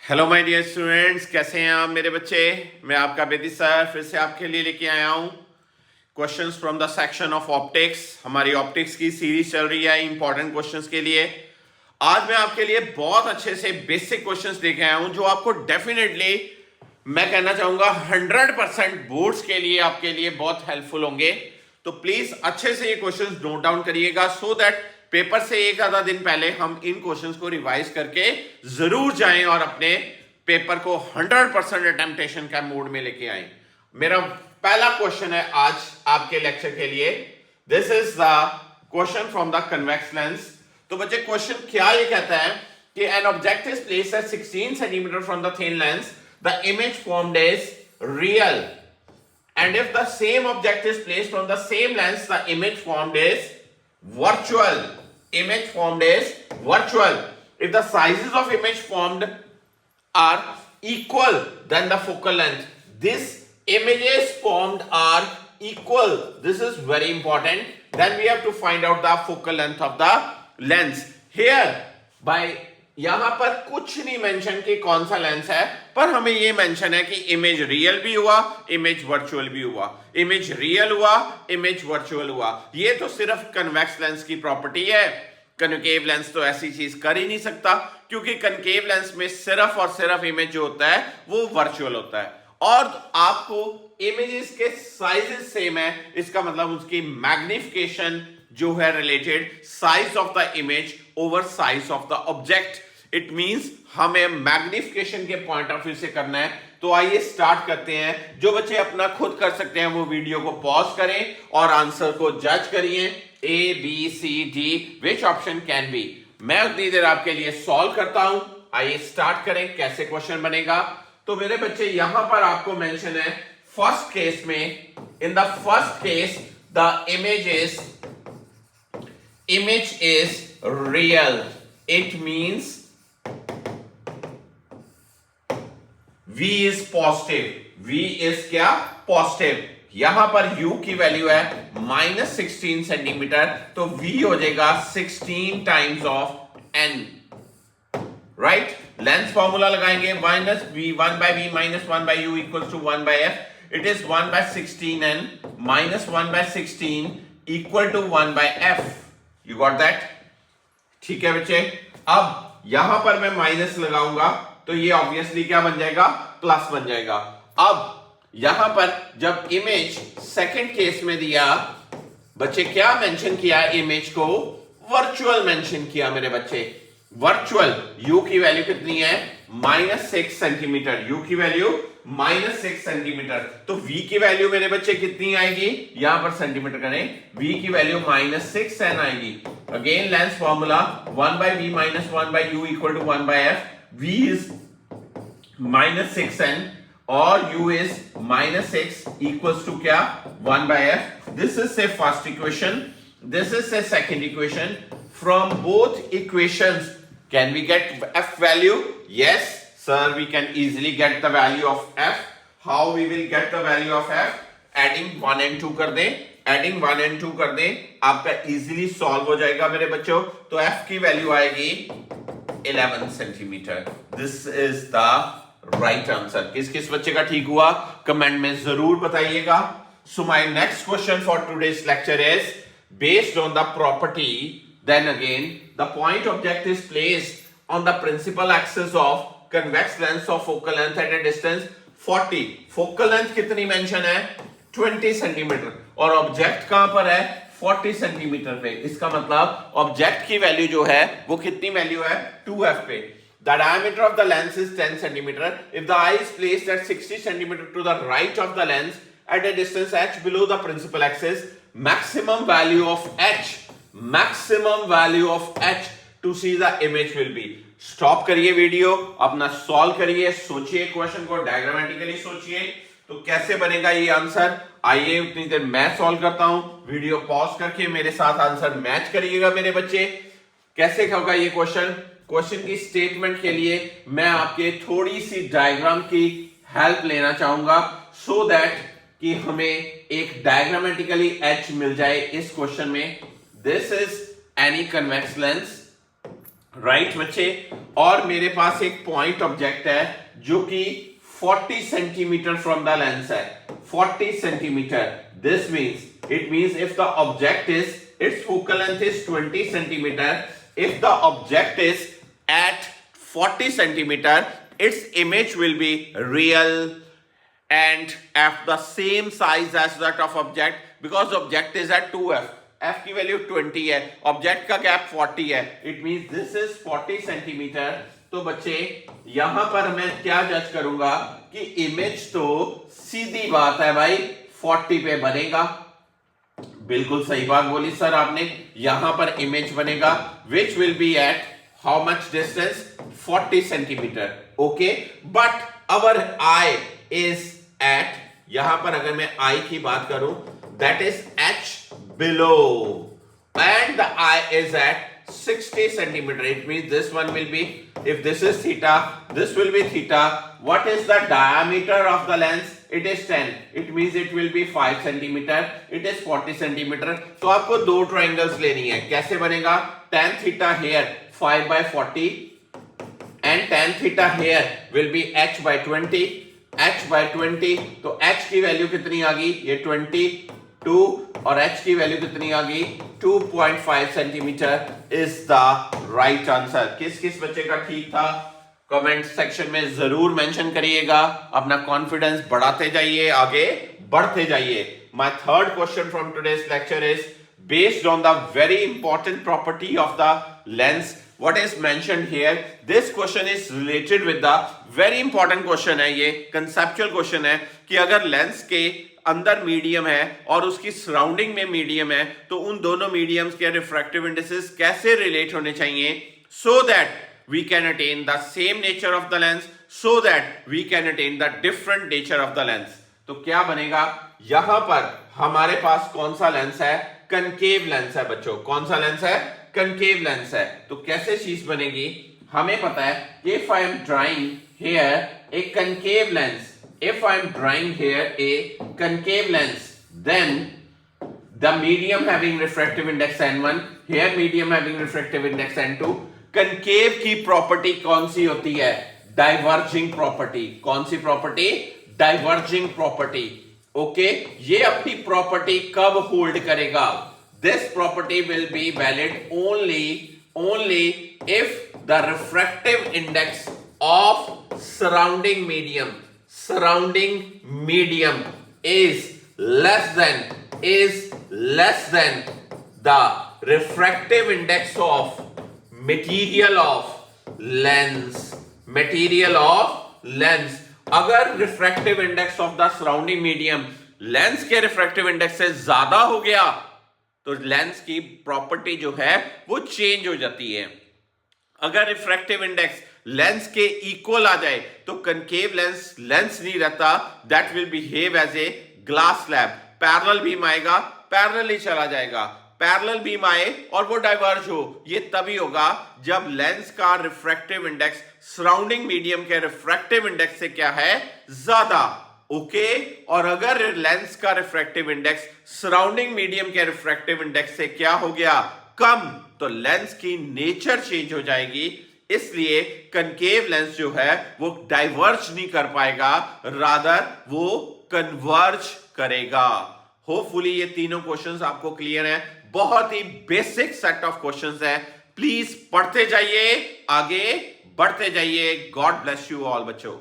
Hello my dear students, कैसे हैं आप मेरे बच्चे। मैं आपका बेदी सर फिर से आपके लिए लेके आया हूं questions from the section of optics. हमारी ऑप्टिक्स की सीरीज चल रही है इंपॉर्टेंट क्वेश्चंस के लिए। आज मैं आपके लिए बहुत अच्छे से बेसिक क्वेश्चंस लेके आया हूं जो आपको डेफिनेटली मैं कहना चाहूंगा 100% बोर्ड्स के लिए आपके लिए बहुत हेल्पफुल होंगे। तो प्लीज अच्छे से ये क्वेश्चंस नोट डाउन करिएगा सो दैट पेपर से एक आधा दिन पहले हम इन क्वेश्चंस को रिवाइज करके जरूर जाएं और अपने पेपर को 100% अटेम्प्टेशन का मोड में लेके आए। मेरा पहला क्वेश्चन है आज आपके लेक्चर के लिए। This is the question from the convex lens. तो बच्चे क्वेश्चन क्या ये कहता है कि an object is placed at 16 centimetre from the thin lens, the image formed is real, and if the same object is placed on the same lens, the image formed is virtual. Image formed is virtual. If the sizes of image formed are equal, then the focal length. These images formed are equal. This is very important. Then we have to find out the focal length of the lens. Here, by यहां पर कुछ नहीं mention कि कौन सा lens है, पर हमें ये मेंशन है कि इमेज रियल भी हुआ, इमेज वर्चुअल भी हुआ। इमेज रियल हुआ, इमेज वर्चुअल हुआ। ये तो सिर्फ कन्वेक्स लेंस की प्रॉपर्टी है। कनकेव लेंस तो ऐसी चीज कर ही नहीं सकता, क्योंकि कनकेव लेंस में सिर्फ और सिर्फ इमेज जो होता है वो वर्चुअल होता है। और आपको इमेजेस के साइजेस सेम है, इसका मतलब उसकी मैग्निफिकेशन जो है related size of the image over size of the object. It means हमें मैग्निफिकेशन के पॉइंट ऑफ व्यू से करना है। तो आइए स्टार्ट करते हैं। जो बच्चे अपना खुद कर सकते हैं वो वीडियो को पॉज करें और आंसर को जज करिए। A B C D which option can be. मैं उतनी देर आपके लिए सॉल्व करता हूं। आइए स्टार्ट करें कैसे क्वेश्चन बनेगा। तो मेरे बच्चे यहां पर आपको मेंशन है फर्स्ट केस में, in the first case the image is real. It means V is positive. V is क्या? Positive. यहां पर U की वैल्यू है -16 सेंटीमीटर, तो V हो जाएगा 16 times of N, right. Lens formula लगाएंगे, minus V 1/V minus 1/U equals to 1/F। It is 1/16N minus 1/16 equal to 1/F। You got that? ठीक है बच्चे। अब यहां पर मैं माइनस लगाऊंगा तो ये ऑब्वियसली क्या बन जाएगा? प्लस बन जाएगा। अब यहां पर जब इमेज सेकंड केस में दिया, बच्चे क्या मेंशन किया? इमेज को वर्चुअल मेंशन किया मेरे बच्चे। वर्चुअल यू की वैल्यू कितनी है? -6 सेंटीमीटर। यू की वैल्यू -6 सेंटीमीटर। तो v की वैल्यू मेरे बच्चे कितनी आएगी? यहां पर सेंटीमीटर करें, v की वैल्यू -6n आएगी। Again lens formula 1/v minus 1/u equal to 1/f। v is -6n और u इज -6 इक्वल्स टू क्या? 1/f। This is say first equation, this is say second equation. From both equations can we get f value? Yes sir, we can easily get the value of f. How we will get the value of f? Adding 1 and 2 कर दें, adding 1 and 2 कर दें, आपका easily solve हो जाएगा मेरे बच्चों। तो f की वैल्यू आएगी 11 centimetre. This is the right answer। किस किस बच्चे का ठीक हुआ कमेंट में जरूर बताइएगा। So my next question for today's lecture is based on the property, then again the point object is placed on the principal axis of convex lens of focal length at a distance 40। focal length कितनी mention है? 20 centimetre. और object कहां पर है? 40 centimetre पे। इसका मतलब object की वैल्यू जो है वो कितनी वैल्यू है? 2f पे। The diameter of the lens is 10 centimeter. If the eye is placed at 60 centimeter to the right of the lens at a distance h below the principal axis, maximum value of h to see the image will be। Stop करिए video, अपना solve करिए, सोचिए question को, diagrammatically सोचिए तो कैसे बनेगा ये आंसर। आइए उतनी देर मैं सॉल्व करता हूं। वीडियो पॉज करके मेरे साथ आंसर मैच करिएगा मेरे बच्चे। कैसे होगा ये क्वेश्चन? क्वेश्चन की स्टेटमेंट के लिए मैं आपके थोड़ी सी डायग्राम की हेल्प लेना चाहूंगा सो दैट कि हमें एक डायग्रामेटिकली एच मिल जाए इस क्वेश्चन में। This is any convex lens, right बच्चे। और मेरे पास एक पॉइंट ऑब्जेक्ट है जो कि 40 सेंटीमीटर फ्रॉम द लेंस है, 40 centimetre. This means it means if the object is its focal length is 20 centimeter. If the object is at 40 centimeter, its image will be real and at the same size as that of object, because object is at 2f. f की value 20 है, object का gap 40 है. It means this is 40 centimetre. तो बच्चे यहां पर मैं क्या जज करूंगा कि इमेज तो सीधी बात है भाई 40 पे बनेगा. बिल्कुल सही बात बोली सर आपने. यहां पर इमेज बनेगा which will be at how much distance 40 centimetre. Okay, but our eye is at, यहां पर अगर मैं आई की बात करूं that is H below and the eye is at 60 centimeter. It means this one will be, if this is theta, this will be theta. What is the diameter of the lens? It is 10. It means it will be 5 centimeter. It is 40 centimeter. तो आपको दो triangles लेनी है. कैसे बनेगा? tan theta here 5 by 40 and tan theta here will be h by 20. h by 20. तो h की value कितनी आ गई? ये 22 और h की वैल्यू कितनी आ गई? 2.5 centimetre is the right answer. किस किस बच्चे का ठीक था कमेंट सेक्शन में जरूर मेंशन करिएगा. अपना कॉन्फिडेंस बढ़ाते जाइए, आगे बढ़ते जाइए. My third question from today's lecture is based on the very important property of the lens. What is mentioned here? This question is related with the very important question है. ये conceptual question है कि अगर lens के अंदर medium है और उसकी सराउंडिंग में मीडियम है तो उन दोनों मीडियम्स के रिफ्रैक्टिव इंडिसेस कैसे रिलेट होने चाहिए so that we can attain the same nature of the lens, so that we can attain the different nature of the lens. तो क्या बनेगा? यहां पर हमारे पास कौन सा लेंस है? कनकेव लेंस है बच्चों. कौन सा लेंस है? कनकेव लेंस है. तो कैसे चीज बनेगी? हमें पता है if I am drawing here a concave lens, if I am drawing here a concave lens, then the medium having refractive index n1, here medium having refractive index n2. concave की property कौन सी होती है? Diverging property. कौन सी property? Diverging property. Okay, ये अपनी property कब hold करेगा? This property will be valid only if the refractive index of surrounding medium is less than the refractive index of material of lens. अगर refractive index of the surrounding medium lens के refractive index से ज्यादा हो गया तो lens की property जो है वो चेंज हो जाती है. अगर रिफ्रैक्टिव इंडेक्स लेंस के इक्वल आ जाए तो कनकेव लेंस नहीं रहता. That will behave as a glass slab. Parallel beam आएगा, पैरेलल ही चला जाएगा. पैरेलल बीम आए और वो डाइवर्ज हो, ये तभी होगा जब लेंस का रिफ्रैक्टिव इंडेक्स सराउंडिंग मीडियम के रिफ्रैक्टिव इंडेक्स से क्या है? ज्यादा. ओके, और अगर लेंस का रिफ्रैक्टिव इंडेक्स सराउंडिंग मीडियम के रिफ्रैक्टिव इंडेक्स से क्या हो गया? कम, तो लेंस की नेचर चेंज हो जाएगी. इसलिए कनकेव लेंस जो है वो डाइवर्ज नहीं कर पाएगा, रादर वो कन्वर्ज करेगा. होपफुली ये तीनों क्वेश्चंस आपको क्लियर हैं. बहुत ही बेसिक सेट ऑफ क्वेश्चंस है. प्लीज पढ़ते जाइए, आगे बढ़ते जाइए. गॉड ब्लेस यू ऑल बच्चों.